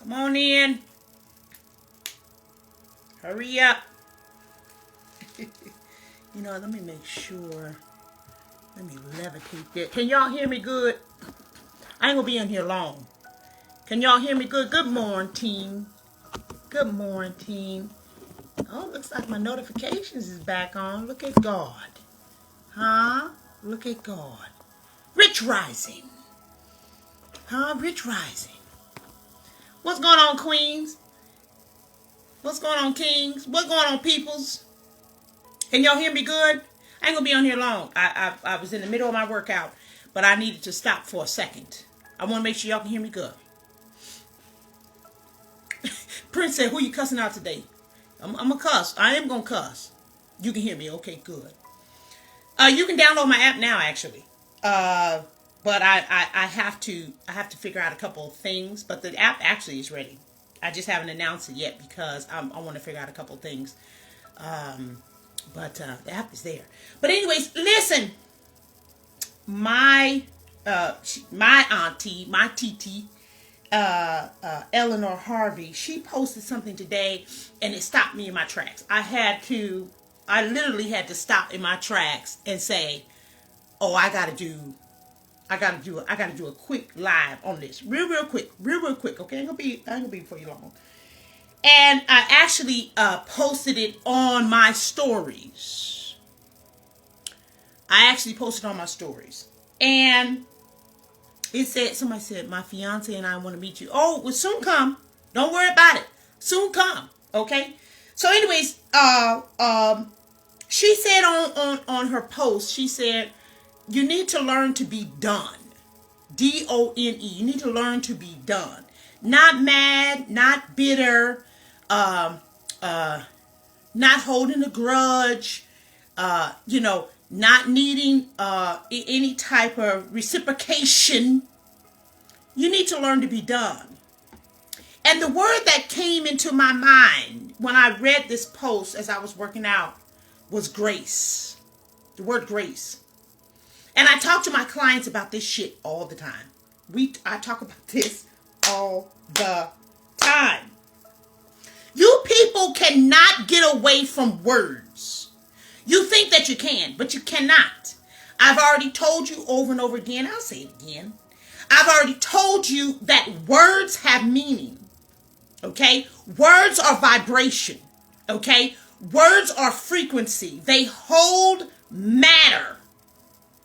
Come on in. Hurry up. You know, let me make sure. Let me levitate that. Can y'all hear me good? I ain't gonna be in here long. Can y'all hear me good? Good morning, team. Good morning, team. Oh, looks like my notifications is back on. Look at God. Huh? Look at God. Rich Rising. Huh? Rich Rising. What's going on, queens? What's going on, kings? What's going on, peoples? Can y'all hear me good? I ain't gonna be on here long. I was in the middle of my workout, but I needed to stop for a second. I want to make sure y'all can hear me good. Prince said, who you cussing out today? I'm a cuss. I am gonna cuss. You can hear me. Okay, good. You can download my app now, actually. But I have to figure out a couple of things. But the app actually is ready. I just haven't announced it yet because I want to figure out a couple of things. But the app is there. But anyways, listen. My auntie, my TiTi, Eleanor Harvey, she posted something today and it stopped me in my tracks. I literally had to stop in my tracks and say, oh, I gotta do a quick live on this. Real quick. Okay, I ain't gonna be before you long. And I actually posted it on my stories. And it said, somebody said, my fiance and I want to meet you. Oh, well, soon come. Don't worry about it. Soon come. Okay. So anyways, she said on her post, she said, you need to learn to be done. D-O-N-E. You need to learn to be done. Not mad, not bitter, not holding a grudge, not needing any type of reciprocation. You need to learn to be done. And the word that came into my mind when I read this post as I was working out was grace. The word grace. And I talk to my clients about this shit all the time. I talk about this all the time. You people cannot get away from words. You think that you can, but you cannot. I've already told you over and over again. I'll say it again. I've already told you that words have meaning. Okay? Words are vibration. Okay? Words are frequency. They hold matter.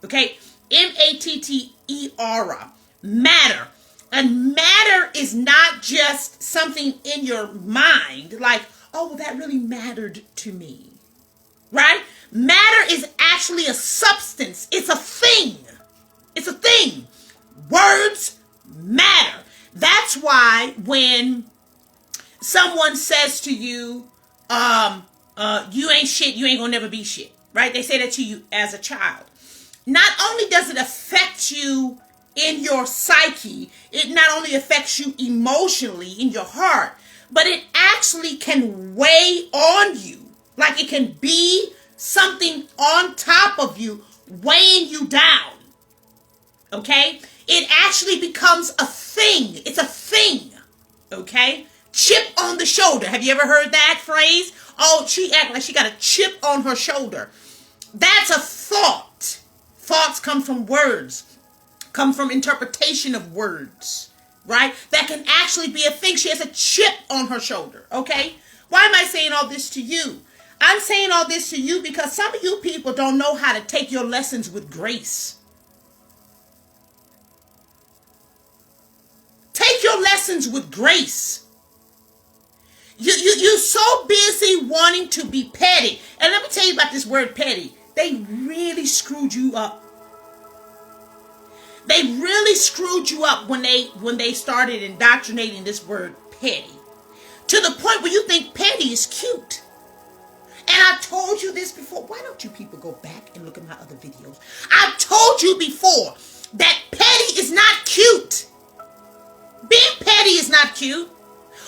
Okay? M-A-T-T-E-R. Matter. And matter is not just something in your mind like, oh, well, that really mattered to me. Right? Matter is actually a substance. It's a thing. It's a thing. Words matter. That's why when someone says to you, you ain't shit, you ain't gonna never be shit. Right? They say that to you as a child. Not only does it affect you in your psyche, it not only affects you emotionally in your heart, but it actually can weigh on you. Like it can be something on top of you, weighing you down. Okay? It actually becomes a thing. It's a thing. Okay? Chip on the shoulder. Have you ever heard that phrase? Oh, she act like she got a chip on her shoulder. That's a thought. Thoughts come from words, come from interpretation of words, right? That can actually be a thing. She has a chip on her shoulder, okay? Why am I saying all this to you? I'm saying all this to you because some of you people don't know how to take your lessons with grace. Take your lessons with grace. You're so busy wanting to be petty. And let me tell you about this word petty. They really screwed you up. They really screwed you up when they started indoctrinating this word petty. To the point where you think petty is cute. And I told you this before. Why don't you people go back and look at my other videos? I've told you before that petty is not cute. Being petty is not cute.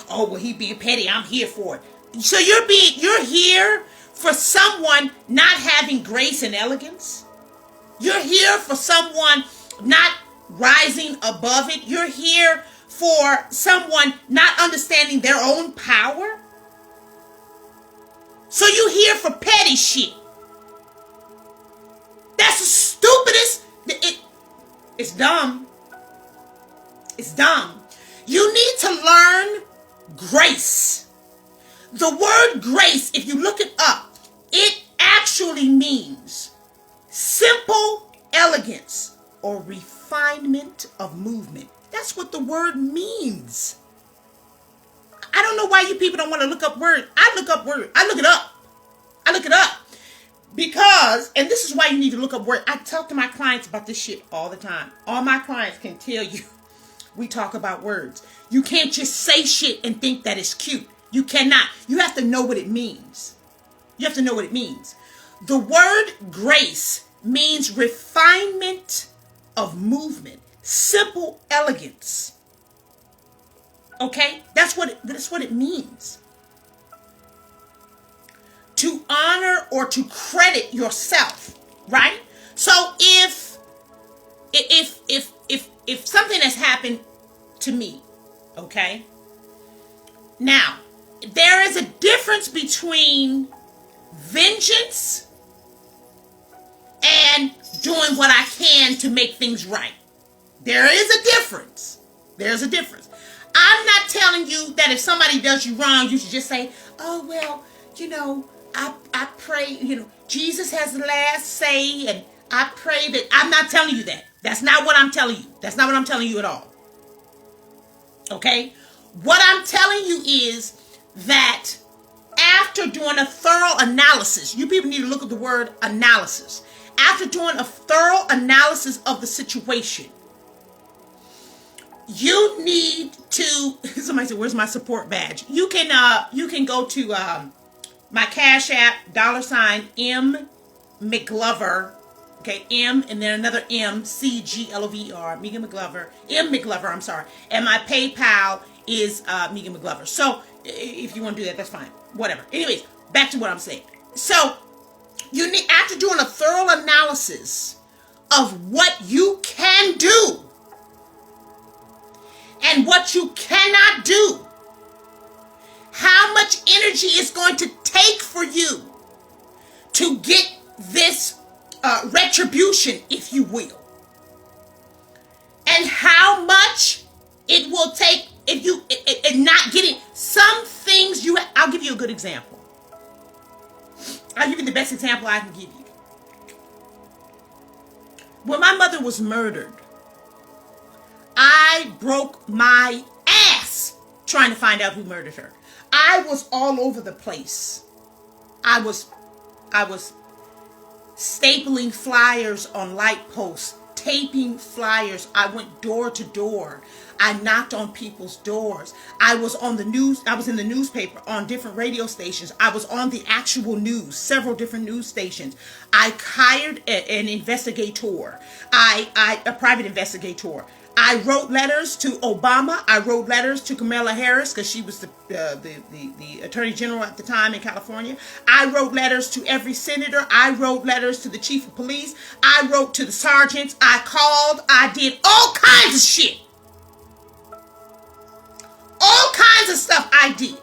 Oh, well, he being petty. I'm here for it. So you're here for someone not having grace and elegance. You're here for someone not rising above it. You're here for someone not understanding their own power? So you here for petty shit. That's the stupidest. It's dumb. It's dumb. You need to learn grace. The word grace, if you look it up, it actually means simple elegance or refinement of movement. That's what the word means. I don't know why you people don't want to look up words. I look up words. I look it up. I look it up. Because, and this is why you need to look up words. I talk to my clients about this shit all the time. All my clients can tell you we talk about words. You can't just say shit and think that it's cute. You cannot. You have to know what it means. You have to know what it means. The word grace means refinement of movement. Simple elegance. Okay? That's what it means. To honor or to credit yourself, right? So if something has happened to me, okay? Now, there is a difference between vengeance and doing what I can to make things right. There is a difference. There's a difference. I'm not telling you that if somebody does you wrong, you should just say, oh, well, you know, I pray, you know, Jesus has the last say, and I pray that. I'm not telling you that. That's not what I'm telling you. That's not what I'm telling you at all. Okay? What I'm telling you is that after doing a thorough analysis, you people need to look at the word analysis. After doing a thorough analysis of the situation, you need to, somebody said, where's my support badge? You can go to my Cash App, $M McGlover, okay, M and then another MCGLOVER, Megan McGlover, M McGlover, I'm sorry, and my PayPal is Megan McGlover. So if you want to do that, that's fine, whatever. Anyways, back to what I'm saying. So you need, after doing a thorough analysis of what you can do and what you cannot do, how much energy it's going to take for you to get this retribution, if you will, and how much it will take if you not getting some things. I'll give you a good example. I'll give you the best example I can give you. When my mother was murdered, I broke my ass trying to find out who murdered her. I was all over the place. I was stapling flyers on light posts, taping flyers. I went door to door. I knocked on people's doors. I was on the news. I was in the newspaper, on different radio stations. I was on the actual news, several different news stations. I hired an investigator, a private investigator. I wrote letters to Obama. I wrote letters to Kamala Harris because she was the Attorney General at the time in California. I wrote letters to every senator. I wrote letters to the chief of police. I wrote to the sergeants. I called. I did all kinds of shit. All kinds of stuff I did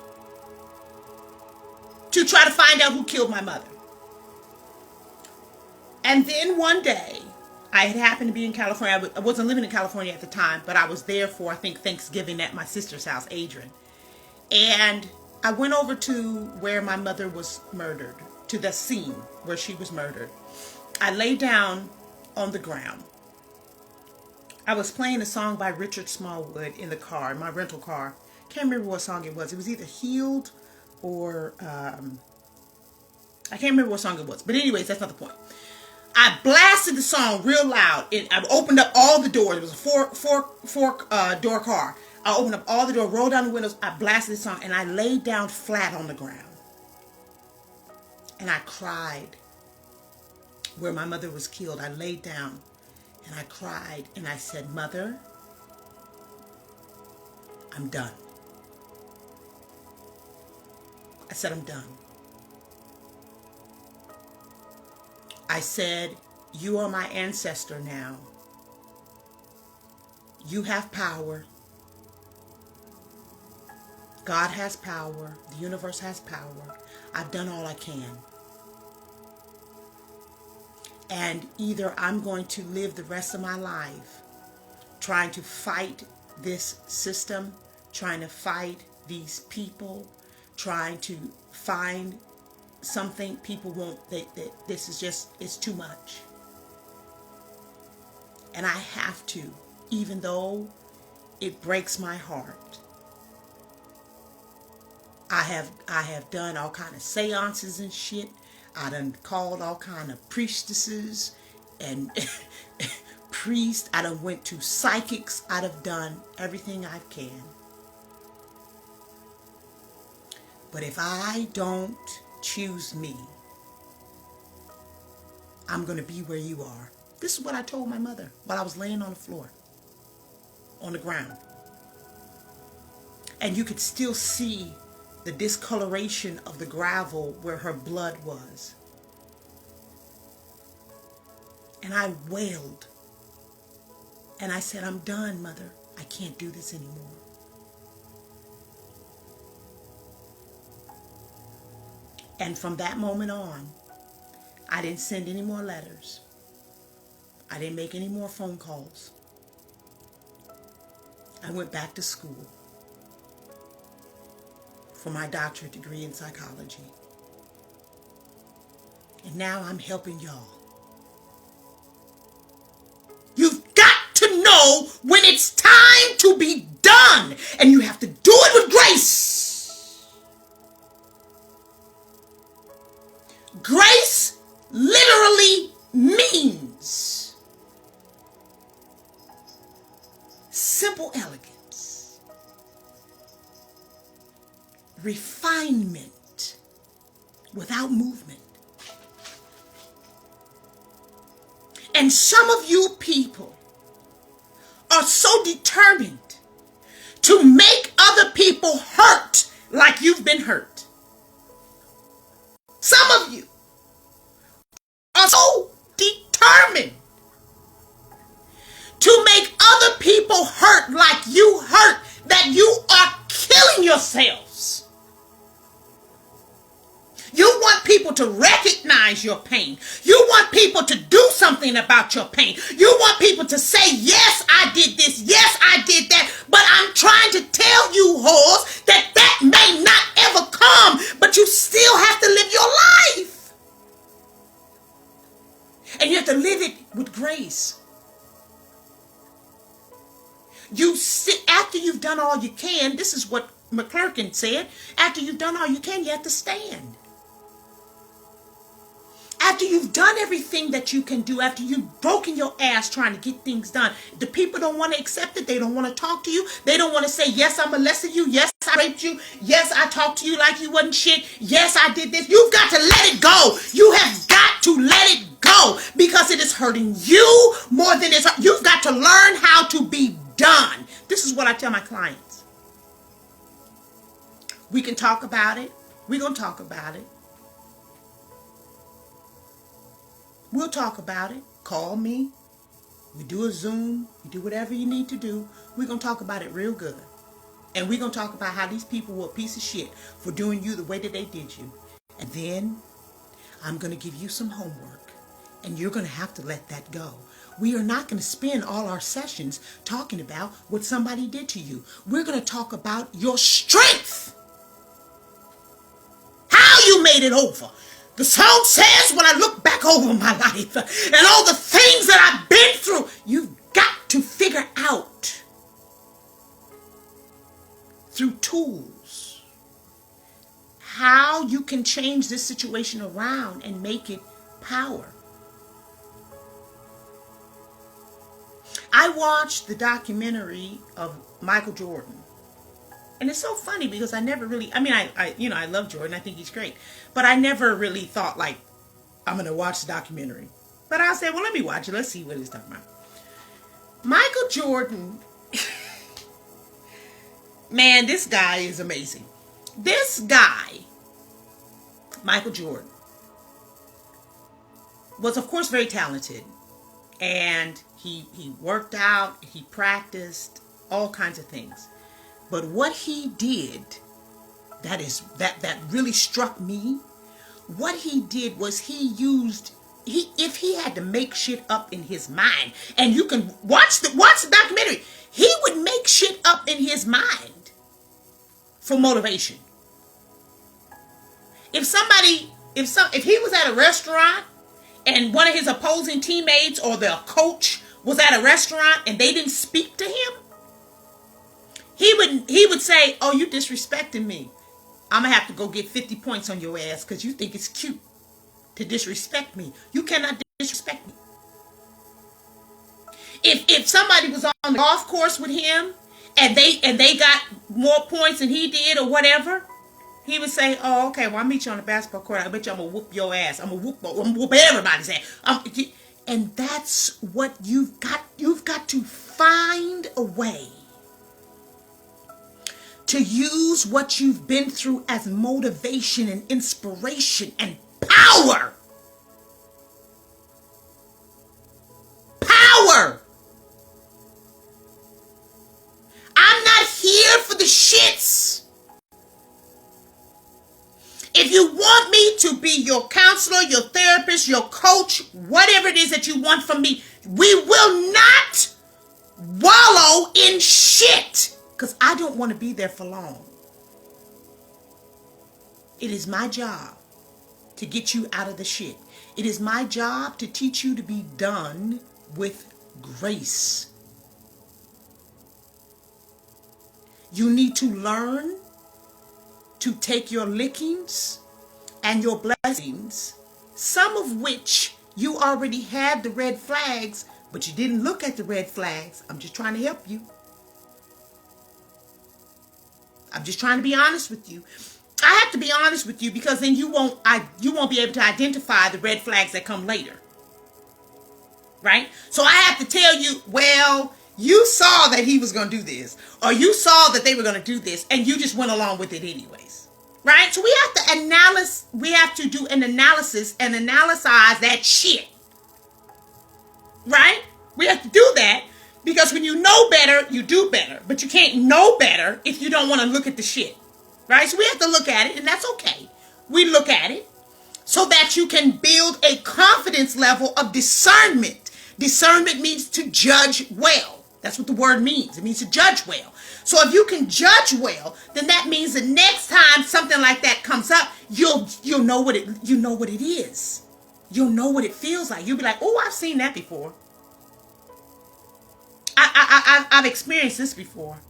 to try to find out who killed my mother. And then one day, I had happened to be in California. I wasn't living in California at the time, but I was there for, I think, Thanksgiving at my sister's house, Adrian. And I went over to where my mother was murdered, to the scene where she was murdered. I lay down on the ground. I was playing a song by Richard Smallwood in the car, in my rental car. Can't remember what song it was. It was either Healed or, I can't remember what song it was. But anyways, that's not the point. I blasted the song real loud. I opened up all the doors. It was a four door car. I opened up all the doors, rolled down the windows. I blasted the song, and I laid down flat on the ground. And I cried where my mother was killed. I laid down, and I cried, and I said, Mother, I'm done. I said, I'm done. I said, you are my ancestor now. You have power. God has power. The universe has power. I've done all I can. And either I'm going to live the rest of my life trying to fight this system, trying to fight these people, trying to find something people won't, that this is just, it's too much. And I have to, even though it breaks my heart. I have done all kind of seances and shit. I done called all kind of priestesses and priests. I done went to psychics. I done done everything I can. But if I don't choose me, I'm going to be where you are. This is what I told my mother while I was laying on the floor, on the ground. And you could still see the discoloration of the gravel where her blood was. And I wailed. And I said, I'm done, Mother. I can't do this anymore. And from that moment on, I didn't send any more letters. I didn't make any more phone calls. I went back to school for my doctorate degree in psychology. And now I'm helping y'all. You've got to know when it's time to be done. And you have to do it with grace. Grace literally means simple elegance, refinement without movement. And some of you people are so determined to make other people hurt like you've been hurt. Some of you are so determined to make other people hurt like you hurt that you are killing yourselves. You want people to recognize your pain. You want people to do something about your pain. You want people to say, yes, I did this. Yes, I did that. But I'm trying to tell you, whores, that that may not ever come. But you still have to live your life. And you have to live it with grace. You sit, after you've done all you can, this is what McClurkin said, after you've done all you can, you have to stand. After you've done everything that you can do, after you've broken your ass trying to get things done, the people don't want to accept it. They don't want to talk to you. They don't want to say, yes, I molested you. Yes, I raped you. Yes, I talked to you like you wasn't shit. Yes, I did this. You've got to let it go. You have got to let it go because it is hurting you more than it's hurting. You've got to learn how to be done. This is what I tell my clients. We can talk about it. We're going to talk about it. We'll talk about it. Call me. We do a Zoom. We do whatever you need to do. We're going to talk about it real good. And we're going to talk about how these people were a piece of shit for doing you the way that they did you. And then I'm going to give you some homework. And you're going to have to let that go. We are not going to spend all our sessions talking about what somebody did to you. We're going to talk about your strength. How you made it over. The song says, when I look back over my life and all the things that I've been through, you've got to figure out through tools how you can change this situation around and make it power. I watched the documentary of Michael Jordan. And it's so funny because I never really, I love Jordan. I think he's great. But I never really thought like, I'm going to watch the documentary. But I said, well, let me watch it. Let's see what he's talking about. Michael Jordan, man, this guy is amazing. This guy, Michael Jordan, was of course very talented. And he worked out, he practiced, all kinds of things. But what he did that really struck me. What he did was if he had to make shit up in his mind, and you can watch the documentary, he would make shit up in his mind for motivation. If he was at a restaurant and one of his opposing teammates or the coach was at a restaurant and they didn't speak to him, he would say, "Oh, you disrespecting me. I'm gonna have to go get 50 points on your ass because you think it's cute to disrespect me. You cannot disrespect me." If somebody was on the golf course with him and they got more points than he did or whatever, he would say, "Oh, okay, well, I'll meet you on the basketball court. I bet you I'm gonna whoop your ass. I'm gonna whoop everybody's ass." And that's what you've got. You've got to find a way to use what you've been through as motivation and inspiration and power. Power. I'm not here for the shits. If you want me to be your counselor, your therapist, your coach, whatever it is that you want from me, we will not wallow in shit. Because I don't want to be there for long. It is my job to get you out of the shit. It is my job to teach you to be done with grace. You need to learn to take your lickings and your blessings, some of which you already had the red flags, but you didn't look at the red flags. I'm just trying to help you. I'm just trying to be honest with you. I have to be honest with you because then you won't be able to identify the red flags that come later. Right? So I have to tell you, well, you saw that he was going to do this, or you saw that they were going to do this, and you just went along with it anyways. Right? So we have to do an analysis and analyze that shit. Right? We have to do that. Because when you know better, you do better. But you can't know better if you don't want to look at the shit. Right? So we have to look at it, and that's okay. We look at it so that you can build a confidence level of discernment. Discernment means to judge well. That's what the word means. It means to judge well. So if you can judge well, then that means the next time something like that comes up, you'll know what it is. You'll know what it feels like. You'll be like, "Oh, I've seen that before. I've experienced this before.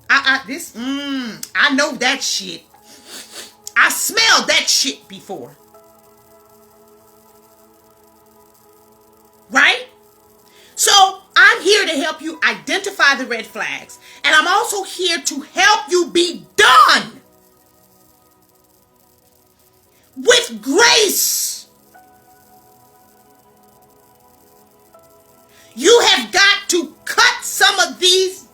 I know that shit. I smelled that shit before." Right? So I'm here to help you identify the red flags. And I'm also here to help you be done with grace. You have got to cut some of these.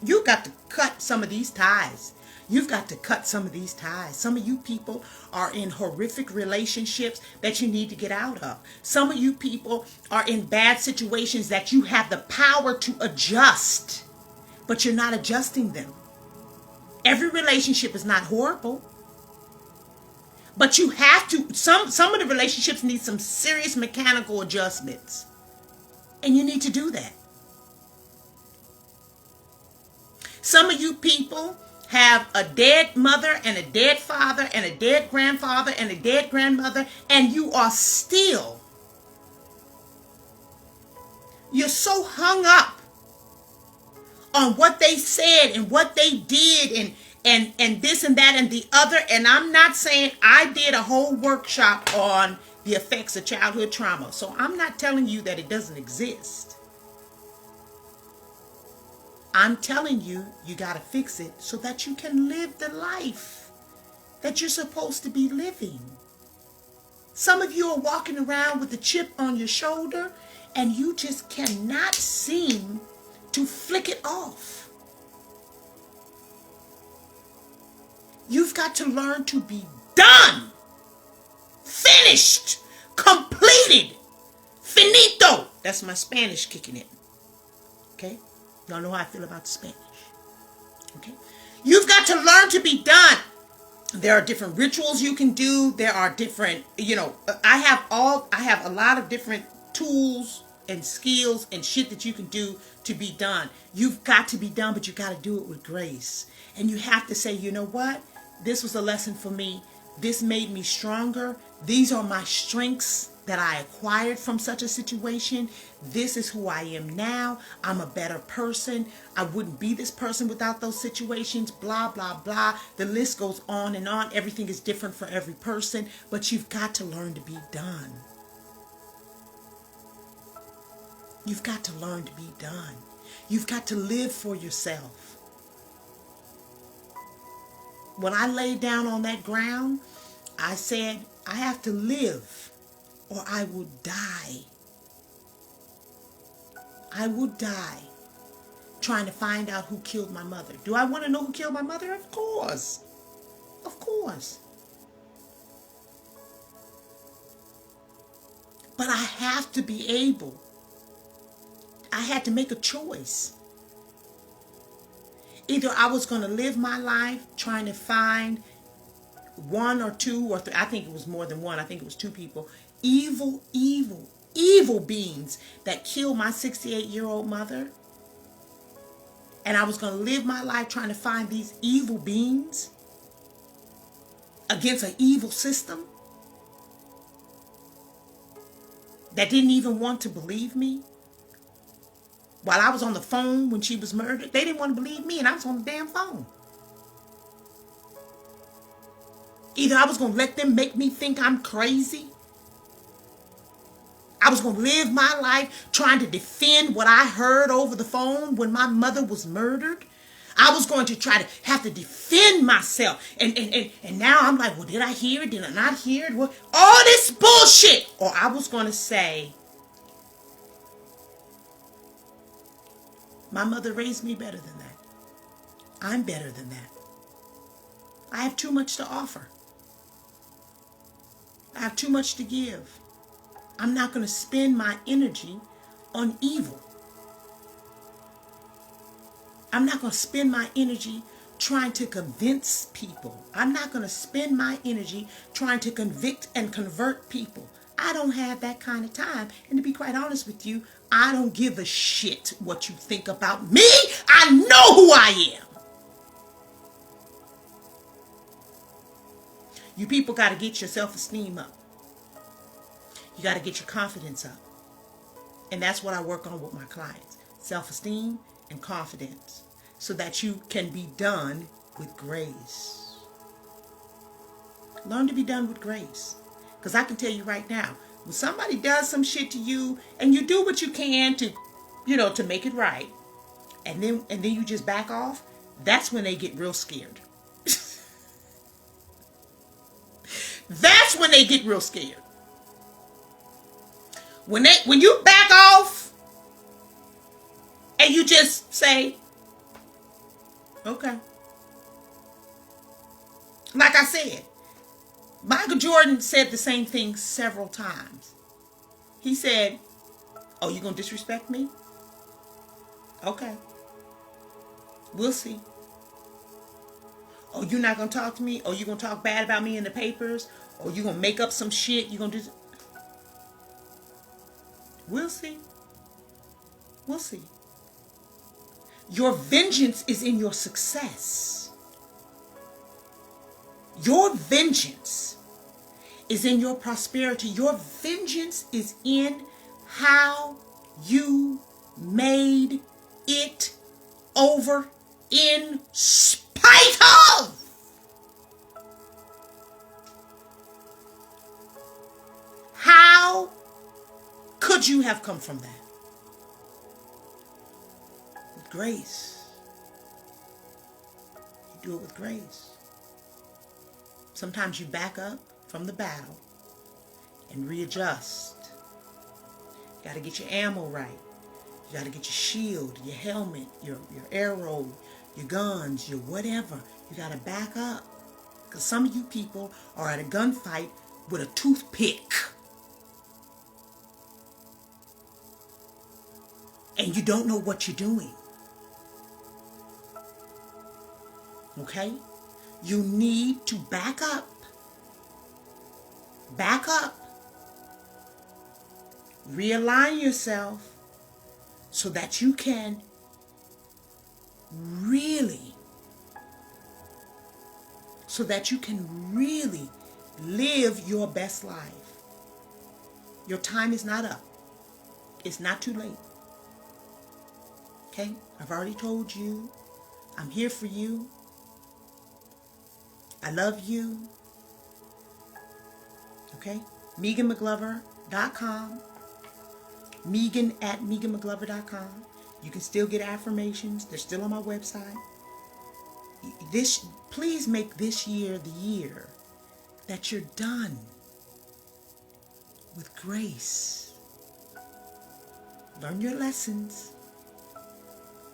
You got to cut some of these ties. You've got to cut some of these ties. Some of you people are in horrific relationships that you need to get out of. Some of you people are in bad situations that you have the power to adjust, but you're not adjusting them. Every relationship is not horrible, but you have to. Some of the relationships need some serious mechanical adjustments. And you need to do that. Some of you people have a dead mother and a dead father and a dead grandfather and a dead grandmother, and you're so hung up on what they said and what they did and this and that and the other. And I'm not saying, I did a whole workshop on the effects of childhood trauma. So I'm not telling you that it doesn't exist. I'm telling you, you got to fix it so that you can live the life that you're supposed to be living. Some of you are walking around with a chip on your shoulder and you just cannot seem to flick it off. You've got to learn to be done, finished, completed, finito. That's my Spanish kicking in. Okay? Y'all know how I feel about Spanish. Okay? You've got to learn to be done. There are different rituals you can do. There are different, I have a lot of different tools and skills and shit that you can do to be done. You've got to be done, but you got to do it with grace. And you have to say, you know what? This was a lesson for me. This made me stronger. These are my strengths that I acquired from such a situation. This is who I am now. I'm a better person. I wouldn't be this person without those situations. Blah, blah, blah. The list goes on and on. Everything is different for every person. But you've got to learn to be done. You've got to learn to be done. You've got to live for yourself. When I laid down on that ground, I said, I have to live or I will die. I will die trying to find out who killed my mother. Do I want to know who killed my mother? Of course. Of course. But I have to be able. I had to make a choice. Either I was going to live my life trying to find one or two or three, I think it was more than one, I think it was two people, evil beings that killed my 68-year-old mother. And I was going to live my life trying to find these evil beings against an evil system that didn't even want to believe me. While I was on the phone when she was murdered, they didn't want to believe me, and I was on the damn phone. Either I was going to let them make me think I'm crazy. I was going to live my life trying to defend what I heard over the phone when my mother was murdered. I was going to try to have to defend myself. And now I'm like, well, did I hear it? Did I not hear it? Well, all this bullshit. Or I was going to say, my mother raised me better than that. I'm better than that. I have too much to offer. I have too much to give. I'm not going to spend my energy on evil. I'm not going to spend my energy trying to convince people. I'm not going to spend my energy trying to convict and convert people. I don't have that kind of time. And to be quite honest with you, I don't give a shit what you think about me. I know who I am. You people got to get your self-esteem up. You got to get your confidence up. And that's what I work on with my clients. Self-esteem and confidence. So that you can be done with grace. Learn to be done with grace. Because I can tell you right now, when somebody does some shit to you and you do what you can to, to make it right, and then you just back off, that's when they get real scared. That's when they get real scared. When you back off and you just say, okay. Like I said, Michael Jordan said the same thing several times. He said, oh, you gonna disrespect me? Okay. We'll see. Oh, you're not gonna talk to me? Oh, you gonna talk bad about me in the papers? Or you gonna make up some shit? You gonna do... We'll see. We'll see. Your vengeance is in your success. Your vengeance is in your prosperity. Your vengeance is in how you made it over in spite of. How could you have come from that? With grace. You do it with grace. Sometimes you back up from the battle and readjust. You got to get your ammo right. You got to get your shield, your helmet, your arrow, your guns, your whatever. You got to back up. Because some of you people are at a gunfight with a toothpick. And you don't know what you're doing. Okay? You need to back up. Back up. Realign yourself so that you can really live your best life. Your time is not up. It's not too late. Okay? I've already told you. I'm here for you. I love you. Okay? McGloverful.com. Megan at McGloverful.com. You can still get affirmations. They're still on my website. Please make this year the year that you're done with grace. Learn your lessons.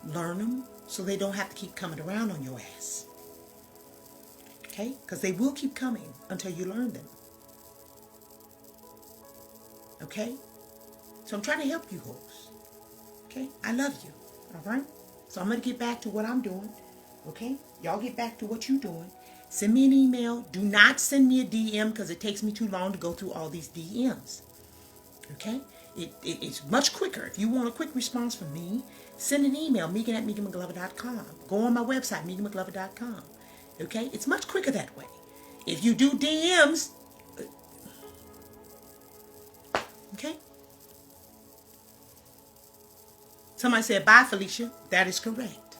Learn them so they don't have to keep coming around on your ass. Okay? Because they will keep coming until you learn them. Okay? So I'm trying to help you hoes. Okay? I love you. All right? So I'm going to get back to what I'm doing. Okay? Y'all get back to what you're doing. Send me an email. Do not send me a DM because it takes me too long to go through all these DMs. Okay? It's much quicker. If you want a quick response from me, send an email, Megan at McGloverful.com. Go on my website, McGloverful.com. Okay? It's much quicker that way. If you do DMs, okay? Somebody said, bye, Felicia. That is correct.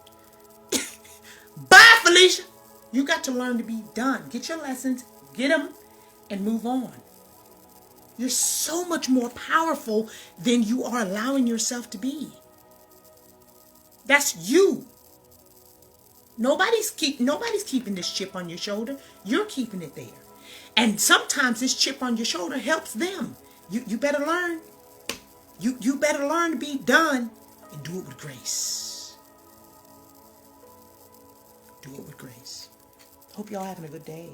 Bye, Felicia. You got to learn to be done. Get your lessons, get them, and move on. You're so much more powerful than you are allowing yourself to be. That's you. Nobody's keeping this chip on your shoulder. You're keeping it there. And sometimes this chip on your shoulder helps them. You better learn. You better learn to be done and do it with grace. Do it with grace. Hope y'all having a good day.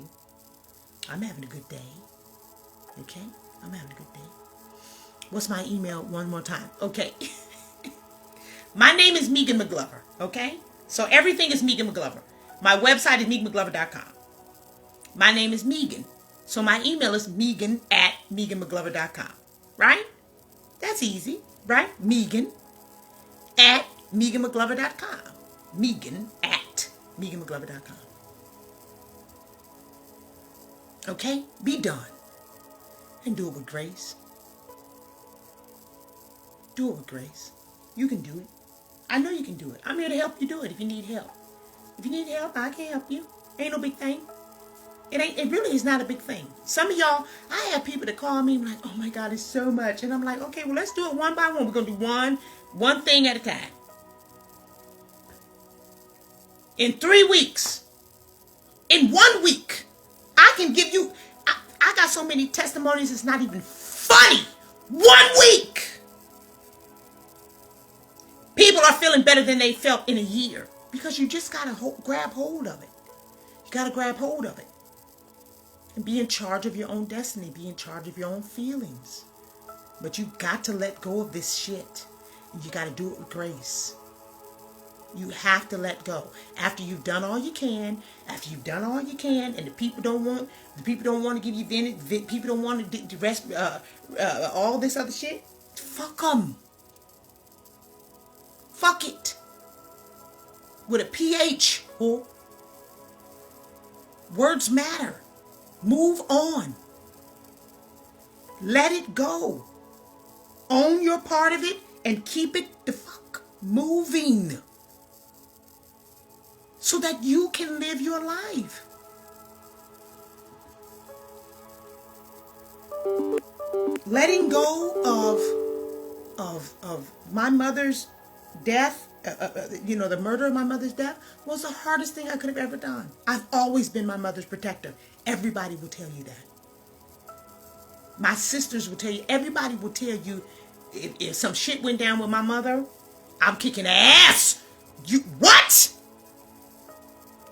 I'm having a good day. Okay? I'm having a good day. What's my email one more time? Okay. My name is Megan McGlover. Okay? So everything is Megan McGlover. My website is MeganMcGlover.com. My name is Megan. So my email is Megan at MeganMcGlover.com. Right? That's easy. Right? Megan at MeganMcGlover.com. Megan at MeganMcGlover.com. Okay? Be done. And do it with grace. Do it with grace. You can do it. I know you can do it. I'm here to help you do it if you need help. If you need help, I can help you. Ain't no big thing. It really is not a big thing. Some of y'all, I have people that call me and like, oh my God, it's so much. And I'm like, okay, well, let's do it one by one. We're going to do one thing at a time. In 3 weeks, in 1 week, I can give you, I got so many testimonies, it's not even funny. 1 week. People are feeling better than they felt in a year because you just got to grab hold of it. You got to grab hold of it. And be in charge of your own destiny. Be in charge of your own feelings. But you got to let go of this shit. And you got to do it with grace. You have to let go. After you've done all you can, and the people don't want to give you people don't want to rest, all this other shit, fuck them. Fuck it. With a PH. Oh. Words matter. Move on. Let it go. Own your part of it and keep it the fuck moving. So that you can live your life. Letting go of my mother's death, the murder of my mother's death was the hardest thing I could have ever done. I've always been my mother's protector. Everybody will tell you that. My sisters will tell you. Everybody will tell you if some shit went down with my mother, I'm kicking ass. You what?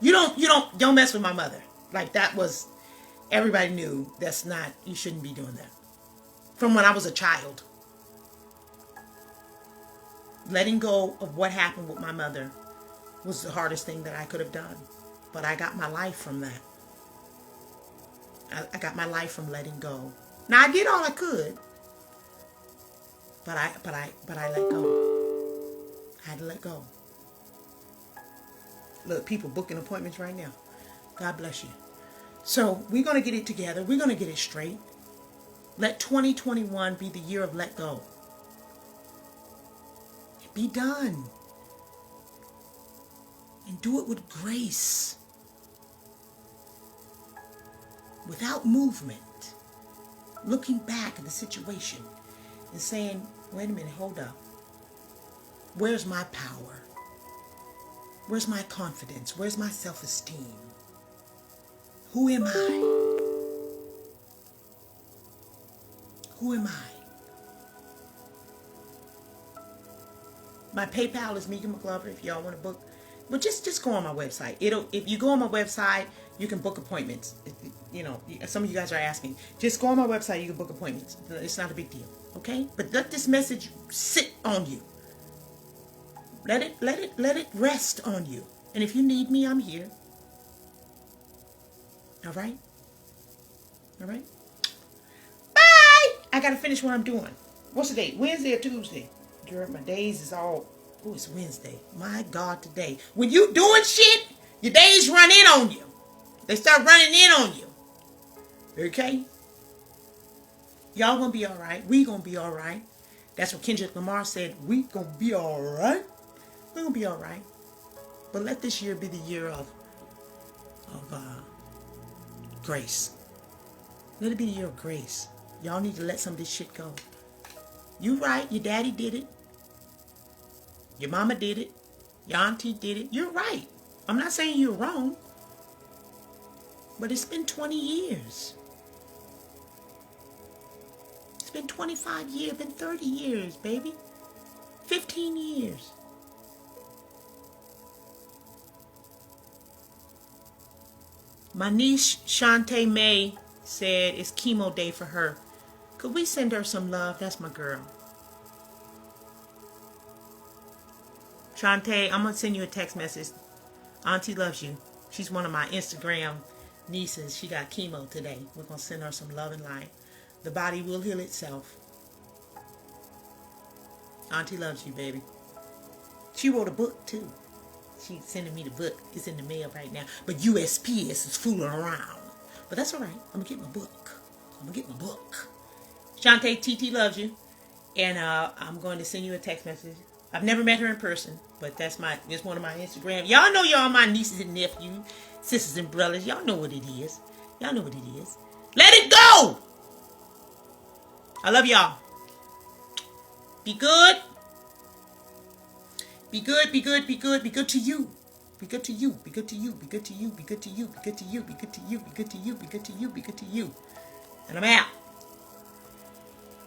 You don't mess with my mother. Like that was, everybody knew that's not, you shouldn't be doing that. From when I was a child. Letting go of what happened with my mother was the hardest thing that I could have done. But I got my life from that. I got my life from letting go. Now I did all I could, but I let go. I had to let go. Look, people booking appointments right now. God bless you. So we're gonna get it together. We're gonna get it straight. Let 2021 be the year of let go. Be done. And do it with grace. Without movement. Looking back at the situation and saying, wait a minute, hold up. Where's my power? Where's my confidence? Where's my self-esteem? Who am I? Who am I? My PayPal is MCGLOVER if y'all want to book. But just go on my website. If you go on my website, you can book appointments. You know, some of you guys are asking. Just go on my website, you can book appointments. It's not a big deal, okay? But let this message sit on you. Let it rest on you. And if you need me, I'm here. All right? All right? Bye! I got to finish what I'm doing. What's the date? Wednesday or Tuesday? Girl, my days is all... Oh, it's Wednesday. My God, today. When you doing shit, your days run in on you. They start running in on you. Okay? Y'all gonna be all right. We gonna be all right. That's what Kendrick Lamar said. We gonna be all right. We gonna be all right. But let this year be the year of grace. Let it be the year of grace. Y'all need to let some of this shit go. You right. Your daddy did it. Your mama did it. Your auntie did it. You're right. I'm not saying you're wrong. But it's been 20 years. It's been 25 years. Been 30 years, baby. 15 years. My niece Shantae May said it's chemo day for her. Could we send her some love? That's my girl. Shantae, I'm going to send you a text message. Auntie loves you. She's one of my Instagram nieces. She got chemo today. We're going to send her some love and light. The body will heal itself. Auntie loves you, baby. She wrote a book, too. She's sending me the book. It's in the mail right now. But USPS is fooling around. But that's all right. I'm going to get my book. I'm going to get my book. Shantae, TiTi loves you. And I'm going to send you a text message. I've never met her in person, but it's one of my Instagram. Y'all know y'all my nieces and nephews, sisters and brothers. Y'all know what it is. Y'all know what it is. Let it go! I love y'all. Be good. Be good, be good, be good. Be good to you. Be good to you. Be good to you. Be good to you. Be good to you. Be good to you. Be good to you. Be good to you. Be good to you. Be good to you. And I'm out.